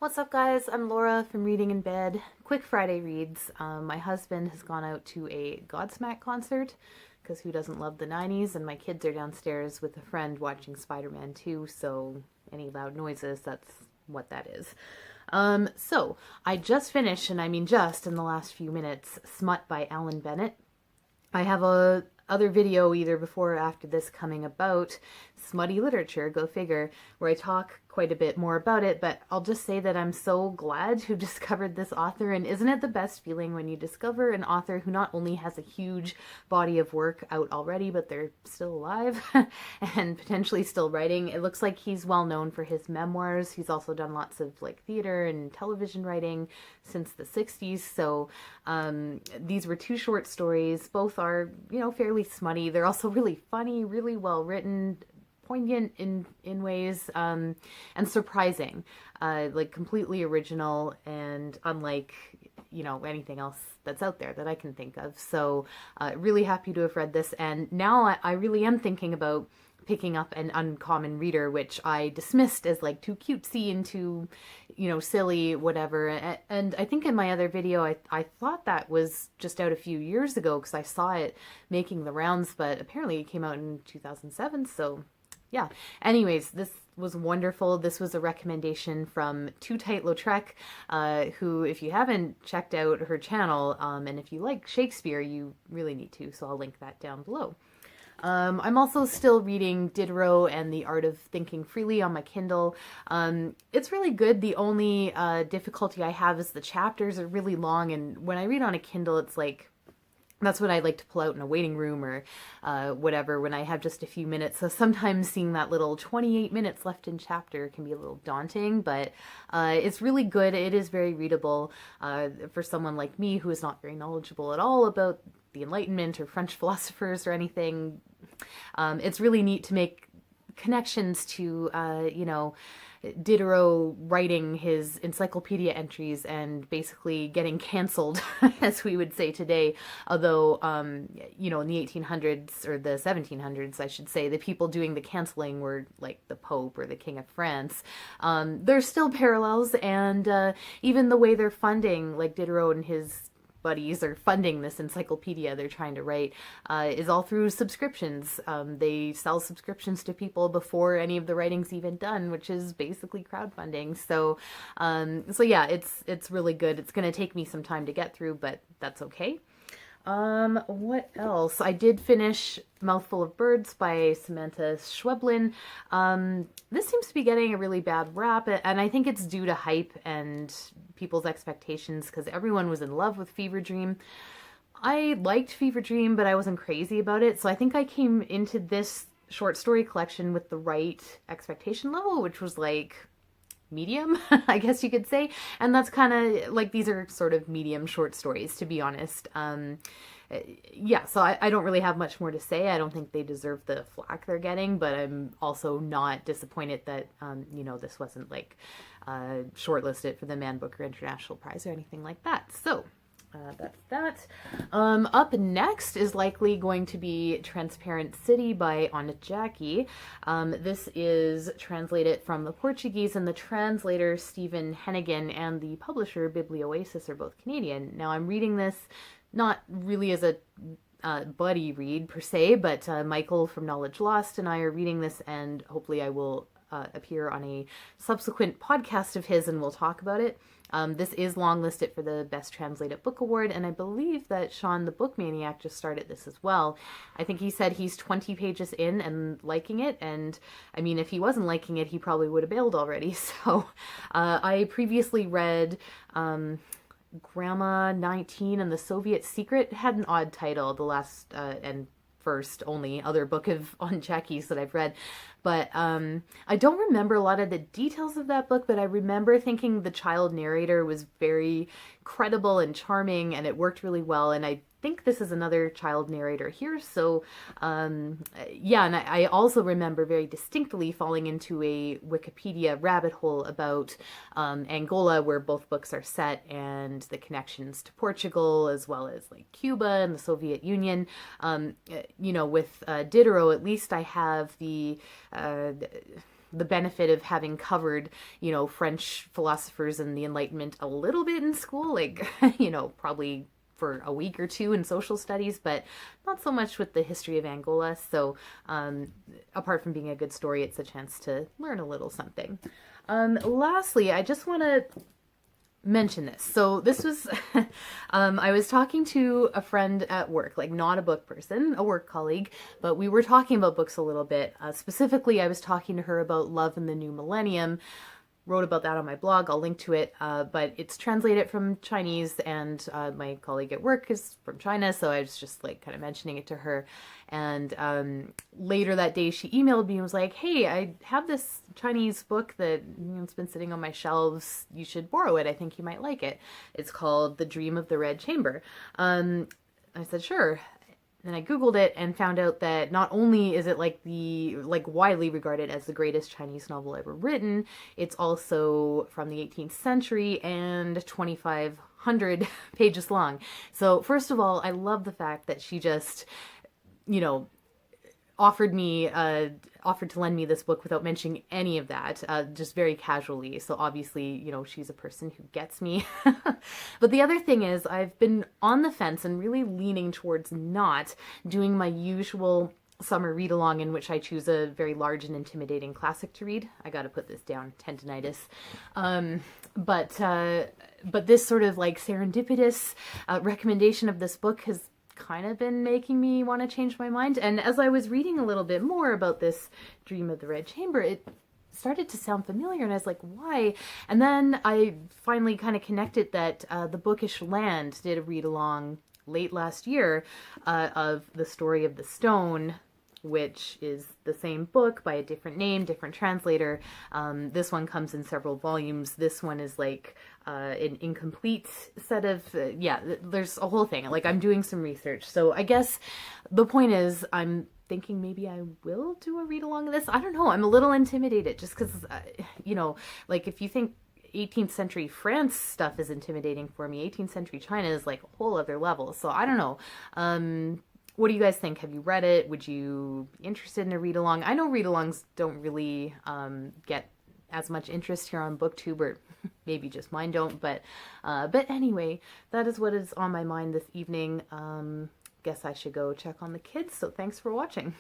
What's up, guys? I'm Laura from Reading in Bed. Quick Friday reads. My husband has gone out to a Godsmack concert because who doesn't love the 90s? And my kids are downstairs with a friend watching Spider-Man 2, so any loud noises, that's what that is. So I just finished, and I mean just in the last few minutes, Smut by Allan Bennett. I have a other video either before or after this coming about smutty literature, go figure, where I talk quite a bit more about it, but I'll just say that I'm so glad to have discovered this author, and isn't it the best feeling when you discover an author who not only has a huge body of work out already, but they're still alive and potentially still writing. It looks like he's well known for his memoirs. He's also done lots of theater and television writing since the 60s, so these were two short stories. Both are, fairly smutty. They're also really funny, really well written, poignant in ways, and surprising, completely original and unlike anything else that's out there that I can think of. So really happy to have read this, and now I really am thinking about picking up an uncommon reader, which I dismissed as too cutesy and too silly, whatever. And I think in my other video I thought that was just out a few years ago because I saw it making the rounds, but apparently it came out in 2007, so yeah. Anyways, this was wonderful. This was a recommendation from Too Tight Lautrec, who, if you haven't checked out her channel, and if you like Shakespeare, you really need to, so I'll link that down below. I'm also still reading Diderot and the Art of Thinking Freely on my Kindle. It's really good. The only difficulty I have is the chapters are really long, and when I read on a Kindle, it's that's what I like to pull out in a waiting room or whatever when I have just a few minutes. So sometimes seeing that little 28 minutes left in chapter can be a little daunting, but it's really good. It is very readable for someone like me who is not very knowledgeable at all about the Enlightenment or French philosophers or anything. It's really neat to make connections to, Diderot writing his encyclopedia entries and basically getting canceled, as we would say today. Although, in the 1800s, or the 1700s, I should say, the people doing the canceling were the Pope or the King of France. There's still parallels, and even the way they're funding, Diderot and his buddies are funding this encyclopedia they're trying to write is all through subscriptions. They sell subscriptions to people before any of the writing's even done, which is basically crowdfunding. So yeah, it's really good. It's going to take me some time to get through, but that's okay. What else? I did finish Mouthful of Birds by Samanta Schweblin. This seems to be getting a really bad rap, and I think it's due to hype and people's expectations because everyone was in love with Fever Dream. I liked Fever Dream, but I wasn't crazy about it, so I think I came into this short story collection with the right expectation level, which was medium, I guess you could say. And that's kind of these are sort of medium short stories, to be honest. Yeah, so I don't really have much more to say. I don't think they deserve the flack they're getting, but I'm also not disappointed that, this wasn't shortlisted for the Man Booker International Prize or anything like that. So that's that. Up next is likely going to be Transparent City by Ondjaki. This is translated from the Portuguese, and the translator, Stephen Hennigan, and the publisher, Biblioasis, are both Canadian. Now, I'm reading this not really as a buddy read per se, but Michael from Knowledge Lost and I are reading this, and hopefully I will appear on a subsequent podcast of his and we'll talk about it. This is longlisted for the Best Translated Book Award, and I believe that Sean the Book Maniac just started this as well. I think he said he's 20 pages in and liking it, and I mean, if he wasn't liking it, he probably would have bailed already. So I previously read Grandma 19 and the Soviet Secret. It had an odd title, the last and first only other book of Ondjaki's that I've read. But I don't remember a lot of the details of that book, but I remember thinking the child narrator was very credible and charming, and it worked really well. And I think this is another child narrator here. So yeah, and I also remember very distinctly falling into a Wikipedia rabbit hole about Angola, where both books are set, and the connections to Portugal, as well as Cuba and the Soviet Union. With Diderot, at least I have the the benefit of having covered, you know, French philosophers and the Enlightenment a little bit in school, like, you know, probably for a week or two in social studies, but not so much with the history of Angola. So apart from being a good story, it's a chance to learn a little something. Lastly, I just want to mention this. So this was, I was talking to a friend at work, like not a book person, a work colleague, but we were talking about books a little bit. Specifically, I was talking to her about Love in the New Millennium. Wrote about that on my blog. I'll link to it, but it's translated from Chinese, and my colleague at work is from China, so I was just like kind of mentioning it to her. And later that day, she emailed me and was like, "Hey, I have this Chinese book that, you know, it's been sitting on my shelves. You should borrow it. I think you might like it. It's called The Dream of the Red Chamber." I said, "Sure." And I Googled it and found out that not only is it like widely regarded as the greatest Chinese novel ever written, it's also from the 18th century and 2,500 pages long. So first of all, I love the fact that she just, you know, offered to lend me this book without mentioning any of that, just very casually. So obviously, you know, she's a person who gets me. But the other thing is, I've been on the fence and really leaning towards not doing my usual summer read-along in which I choose a very large and intimidating classic to read. I gotta put this down, tendinitis. But this sort of like serendipitous recommendation of this book has kind of been making me want to change my mind. And as I was reading a little bit more about this Dream of the Red Chamber, it started to sound familiar, and I was like, why? And then I finally kind of connected that the Bookish Land did a read-along late last year of The Story of the Stone, which is the same book by a different name, different translator. This one comes in several volumes. This one is like an incomplete set of, there's a whole thing. Like, I'm doing some research. So I guess the point is, I'm thinking maybe I will do a read along of this. I don't know. I'm a little intimidated just because, you know, like if you think 18th century France stuff is intimidating for me, 18th century China is like a whole other level. So I don't know. What do you guys think? Have you read it? Would you be interested in a read-along? I know read-alongs don't really get as much interest here on BookTube, or maybe just mine don't. But anyway, that is what is on my mind this evening. Guess I should go check on the kids. So thanks for watching.